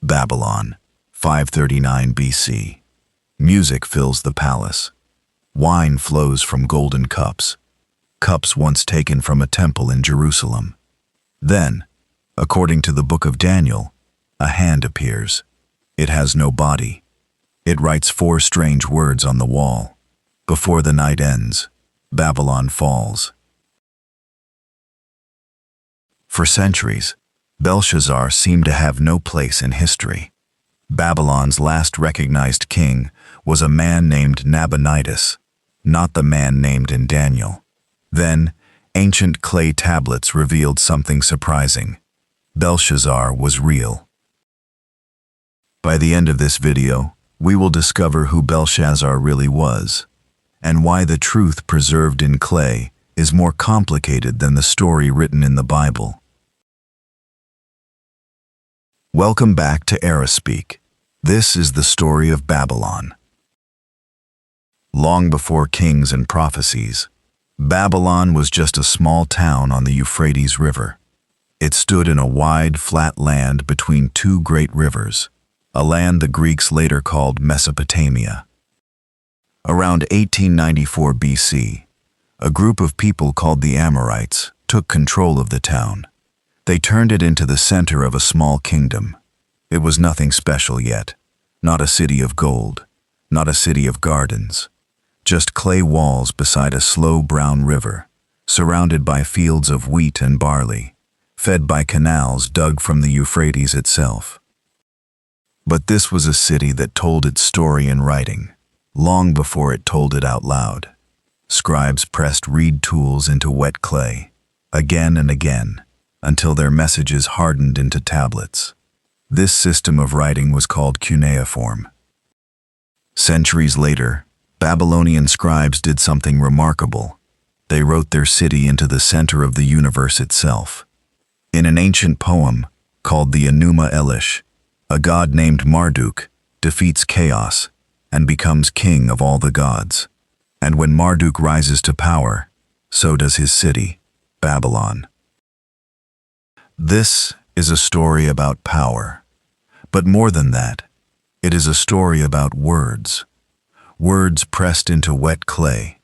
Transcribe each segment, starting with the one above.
Babylon, 539 BC. Music fills the palace. Wine flows from golden cups, cups once taken from a temple in Jerusalem. Then, according to the book of Daniel, a hand appears. It has no body. It writes 4 strange words on the wall. Before the night ends, Babylon falls. For centuries, Belshazzar seemed to have no place in history. Babylon's last recognized king was a man named Nabonidus, not the man named in Daniel. Then, ancient clay tablets revealed something surprising. Belshazzar was real. By the end of this video, we will discover who Belshazzar really was, and why the truth preserved in clay is more complicated than the story written in the Bible. Welcome back to EraSpeak. This is the story of Babylon. Long before kings and prophecies, Babylon was just a small town on the Euphrates River. It stood in a wide, flat land between 2 great rivers, a land the Greeks later called Mesopotamia. Around 1894 BC, a group of people called the Amorites took control of the town. They turned it into the center of a small kingdom. It was nothing special yet, not a city of gold, not a city of gardens, just clay walls beside a slow brown river, surrounded by fields of wheat and barley, fed by canals dug from the Euphrates itself. But this was a city that told its story in writing, long before it told it out loud. Scribes pressed reed tools into wet clay, again and again, until their messages hardened into tablets. This system of writing was called cuneiform. Centuries later, Babylonian scribes did something remarkable. They wrote their city into the center of the universe itself. In an ancient poem called the Enuma Elish, a god named Marduk defeats chaos and becomes king of all the gods. And when Marduk rises to power, so does his city, Babylon. This is a story about power, but more than that, it is a story about words. Words pressed into wet clay,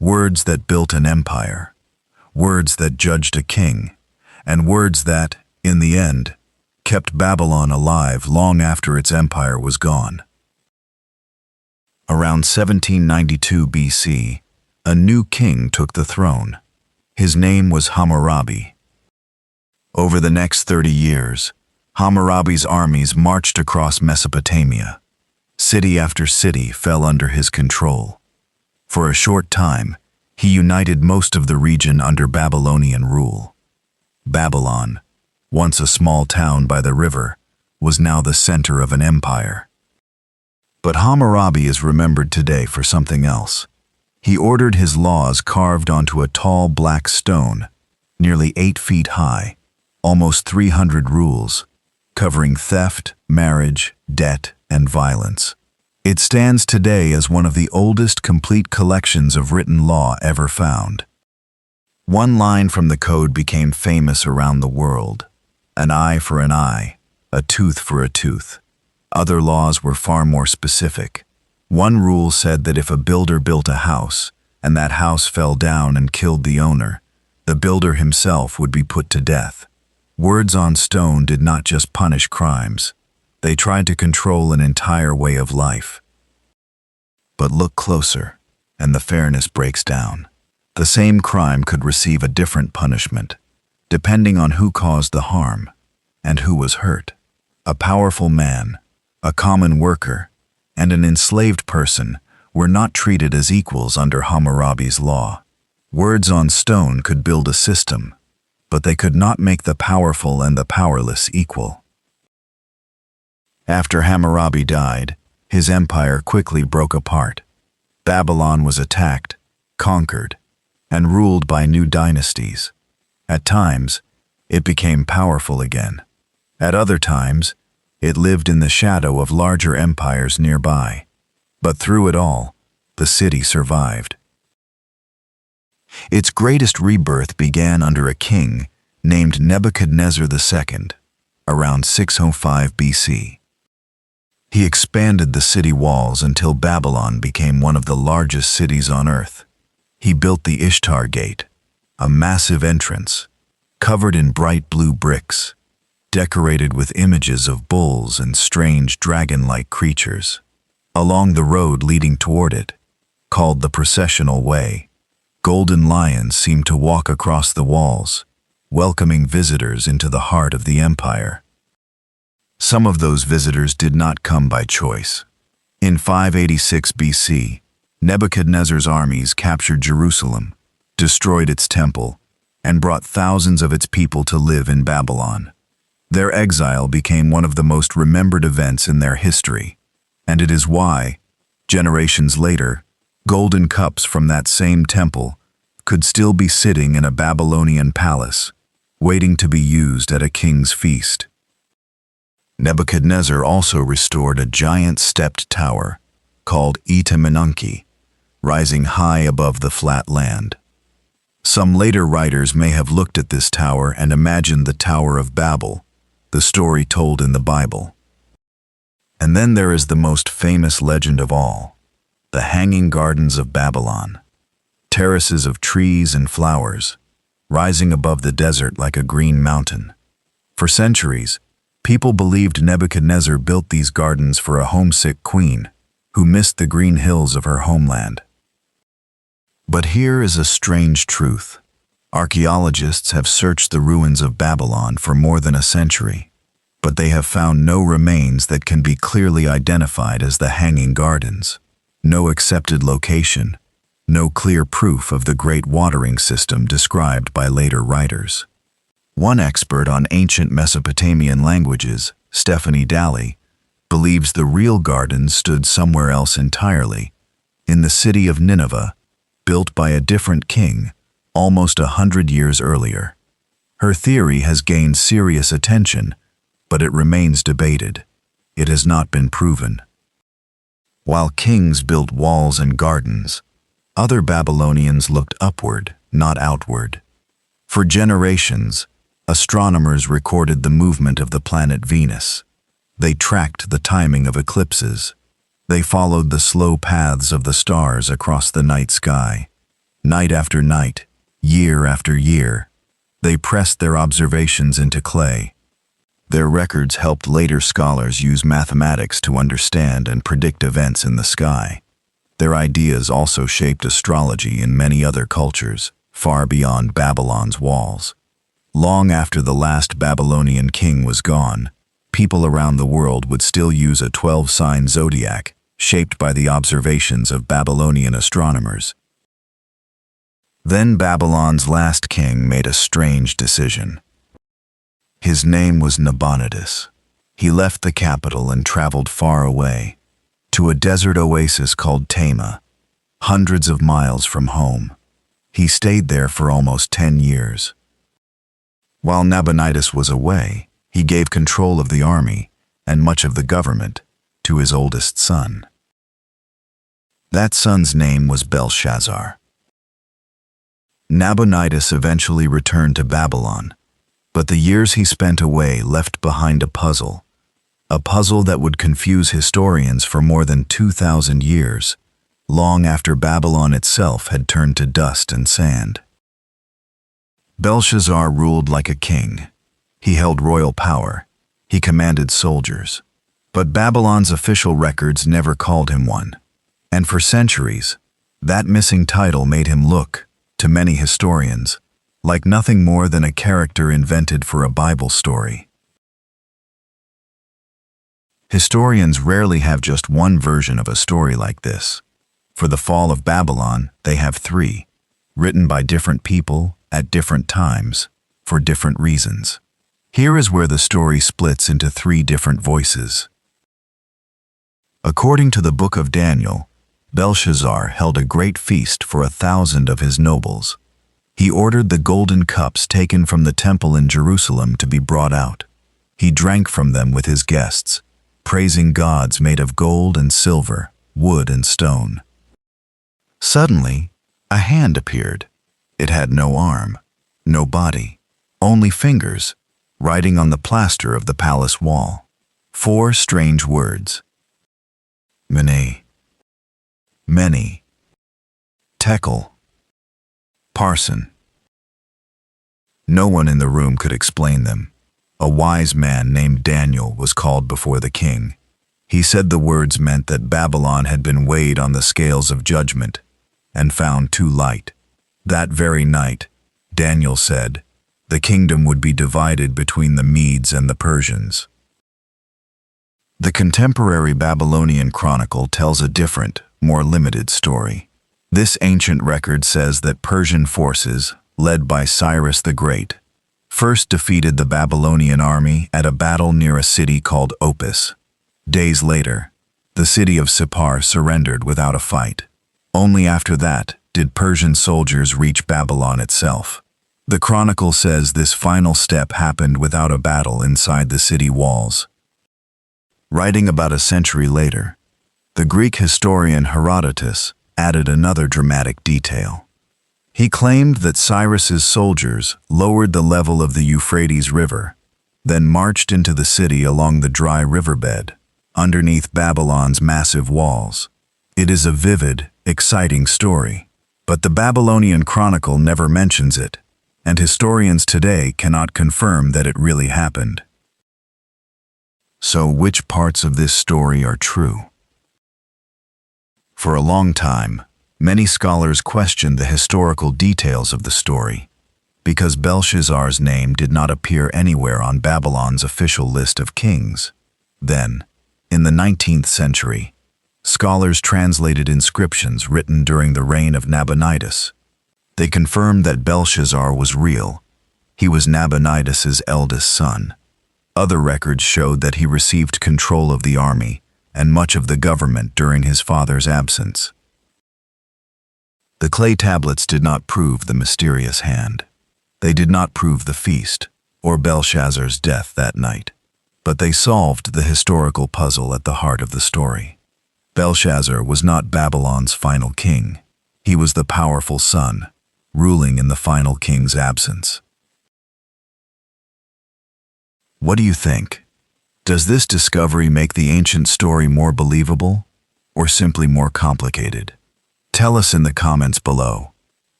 words that built an empire, words that judged a king, and words that, in the end, kept Babylon alive long after its empire was gone. Around 1792 BC, a new king took the throne. His name was Hammurabi. Over the next 30 years, Hammurabi's armies marched across Mesopotamia. City after city fell under his control. For a short time, he united most of the region under Babylonian rule. Babylon, once a small town by the river, was now the center of an empire. But Hammurabi is remembered today for something else. He ordered his laws carved onto a tall black stone, nearly 8 feet high, almost 300 rules, covering theft, marriage, debt, and violence. It stands today as one of the oldest complete collections of written law ever found. One line from the code became famous around the world: an eye for an eye, a tooth for a tooth. Other laws were far more specific. One rule said that if a builder built a house, and that house fell down and killed the owner, the builder himself would be put to death. Words on stone did not just punish crimes, they tried to control an entire way of life. But look closer, and the fairness breaks down. The same crime could receive a different punishment, depending on who caused the harm and who was hurt. A powerful man, a common worker, and an enslaved person were not treated as equals under Hammurabi's law. Words on stone could build a system, but they could not make the powerful and the powerless equal. After Hammurabi died, his empire quickly broke apart. Babylon was attacked, conquered, and ruled by new dynasties. At times, it became powerful again. At other times, it lived in the shadow of larger empires nearby. But through it all, the city survived. Its greatest rebirth began under a king named Nebuchadnezzar II, around 605 BC. He expanded the city walls until Babylon became one of the largest cities on earth. He built the Ishtar Gate, a massive entrance, covered in bright blue bricks, decorated with images of bulls and strange dragon-like creatures. Along the road leading toward it, called the processional way, golden lions seemed to walk across the walls, welcoming visitors into the heart of the empire. Some of those visitors did not come by choice. In 586 BC, Nebuchadnezzar's armies captured Jerusalem, destroyed its temple, and brought thousands of its people to live in Babylon. Their exile became one of the most remembered events in their history, and it is why, generations later, golden cups from that same temple could still be sitting in a Babylonian palace, waiting to be used at a king's feast. Nebuchadnezzar also restored a giant stepped tower called Itaminunki, rising high above the flat land. Some later writers may have looked at this tower and imagined the Tower of Babel, the story told in the Bible. And then there is the most famous legend of all, the Hanging Gardens of Babylon, terraces of trees and flowers, rising above the desert like a green mountain. For centuries, people believed Nebuchadnezzar built these gardens for a homesick queen who missed the green hills of her homeland. But here is a strange truth. Archaeologists have searched the ruins of Babylon for more than a century, but they have found no remains that can be clearly identified as the Hanging Gardens, no accepted location, no clear proof of the great watering system described by later writers. One expert on ancient Mesopotamian languages, Stephanie Daly, believes the real gardens stood somewhere else entirely, in the city of Nineveh, built by a different king, almost 100 years earlier. Her theory has gained serious attention, but it remains debated. It has not been proven. While kings built walls and gardens, other Babylonians looked upward, not outward. For generations, astronomers recorded the movement of the planet Venus. They tracked the timing of eclipses. They followed the slow paths of the stars across the night sky. Night after night, year after year, they pressed their observations into clay. Their records helped later scholars use mathematics to understand and predict events in the sky. Their ideas also shaped astrology in many other cultures, far beyond Babylon's walls. Long after the last Babylonian king was gone, people around the world would still use a 12-sign zodiac, shaped by the observations of Babylonian astronomers. Then Babylon's last king made a strange decision. His name was Nabonidus. He left the capital and traveled far away, to a desert oasis called Tama, hundreds of miles from home. He stayed there for almost 10 years. While Nabonidus was away, he gave control of the army and much of the government to his oldest son. That son's name was Belshazzar. Nabonidus eventually returned to Babylon, but the years he spent away left behind a puzzle that would confuse historians for more than 2,000 years, long after Babylon itself had turned to dust and sand. Belshazzar ruled like a king. He held royal power. He commanded soldiers. But Babylon's official records never called him one. And for centuries, that missing title made him look, to many historians, like nothing more than a character invented for a Bible story. Historians rarely have just one version of a story like this. For the fall of Babylon, they have 3, written by different people at different times, for different reasons. Here is where the story splits into 3 different voices. According to the book of Daniel, Belshazzar held a great feast for 1,000 of his nobles. He ordered the golden cups taken from the temple in Jerusalem to be brought out. He drank from them with his guests, praising gods made of gold and silver, wood and stone. Suddenly, a hand appeared. It had no arm, no body, only fingers, writing on the plaster of the palace wall. 4 strange words. Mene, many, tekel, parson. No one in the room could explain them. A wise man named Daniel was called before the king. He said the words meant that Babylon had been weighed on the scales of judgment and found too light. That very night, Daniel said, the kingdom would be divided between the Medes and the Persians. The contemporary Babylonian chronicle tells a different, more limited story. This ancient record says that Persian forces, led by Cyrus the Great, first defeated the Babylonian army at a battle near a city called Opis. Days later, the city of Sippar surrendered without a fight. Only after that did Persian soldiers reach Babylon itself. The chronicle says this final step happened without a battle inside the city walls. Writing about a century later, the Greek historian Herodotus added another dramatic detail. He claimed that Cyrus's soldiers lowered the level of the Euphrates River, then marched into the city along the dry riverbed, underneath Babylon's massive walls. It is a vivid, exciting story, but the Babylonian chronicle never mentions it, and historians today cannot confirm that it really happened. So which parts of this story are true? For a long time, many scholars questioned the historical details of the story, because Belshazzar's name did not appear anywhere on Babylon's official list of kings. Then, in the 19th century, scholars translated inscriptions written during the reign of Nabonidus. They confirmed that Belshazzar was real. He was Nabonidus's eldest son. Other records showed that he received control of the army and much of the government during his father's absence. The clay tablets did not prove the mysterious hand. They did not prove the feast or Belshazzar's death that night, but they solved the historical puzzle at the heart of the story. Belshazzar was not Babylon's final king. He was the powerful son, ruling in the final king's absence. What do you think? Does this discovery make the ancient story more believable or simply more complicated? Tell us in the comments below.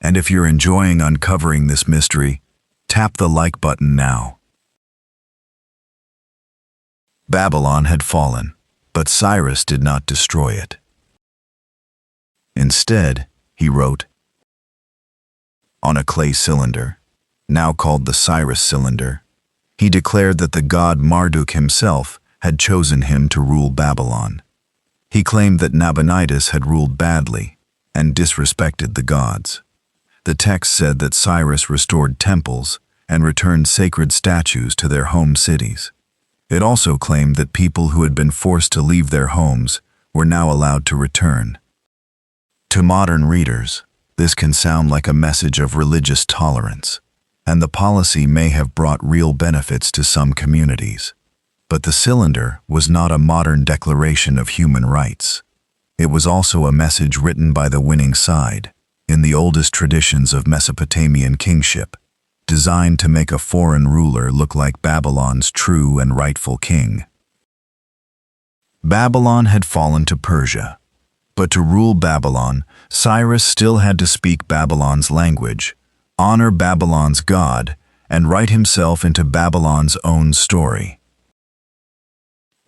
And if you're enjoying uncovering this mystery, tap the like button now. Babylon had fallen, but Cyrus did not destroy it. Instead, he wrote on a clay cylinder, now called the Cyrus cylinder, he declared that the god Marduk himself had chosen him to rule Babylon. He claimed that Nabonidus had ruled badly and disrespected the gods. The text said that Cyrus restored temples and returned sacred statues to their home cities. It also claimed that people who had been forced to leave their homes were now allowed to return. To modern readers, this can sound like a message of religious tolerance, and the policy may have brought real benefits to some communities. But the cylinder was not a modern declaration of human rights. It was also a message written by the winning side, in the oldest traditions of Mesopotamian kingship, designed to make a foreign ruler look like Babylon's true and rightful king. Babylon had fallen to Persia, but to rule Babylon, Cyrus still had to speak Babylon's language, honor Babylon's god, and write himself into Babylon's own story.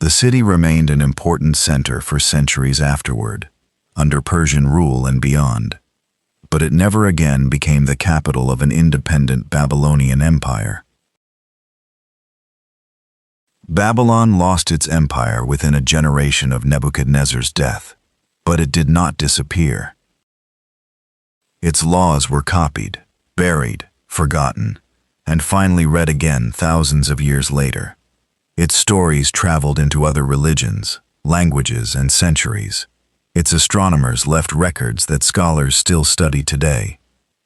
The city remained an important center for centuries afterward, under Persian rule and beyond, but it never again became the capital of an independent Babylonian empire. Babylon lost its empire within a generation of Nebuchadnezzar's death, but it did not disappear. Its laws were copied, buried, forgotten, and finally read again thousands of years later. Its stories traveled into other religions, languages, and centuries. Its astronomers left records that scholars still study today.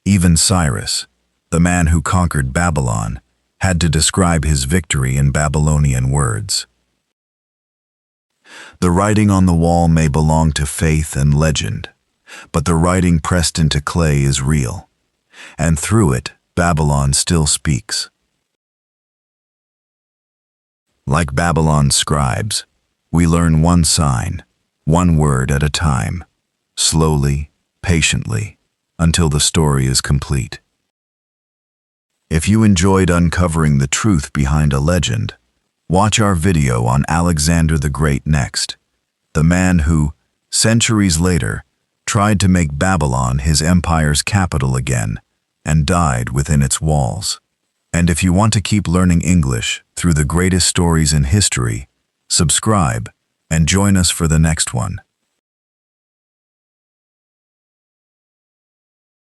Even Cyrus, the man who conquered Babylon, had to describe his victory in Babylonian words. The writing on the wall may belong to faith and legend, but the writing pressed into clay is real, and through it, Babylon still speaks. Like Babylon's scribes, we learn one sign, one word at a time, slowly, patiently, until the story is complete. If you enjoyed uncovering the truth behind a legend, watch our video on Alexander the Great next, the man who, centuries later, tried to make Babylon his empire's capital again and died within its walls. And if you want to keep learning English through the greatest stories in history, subscribe and join us for the next one.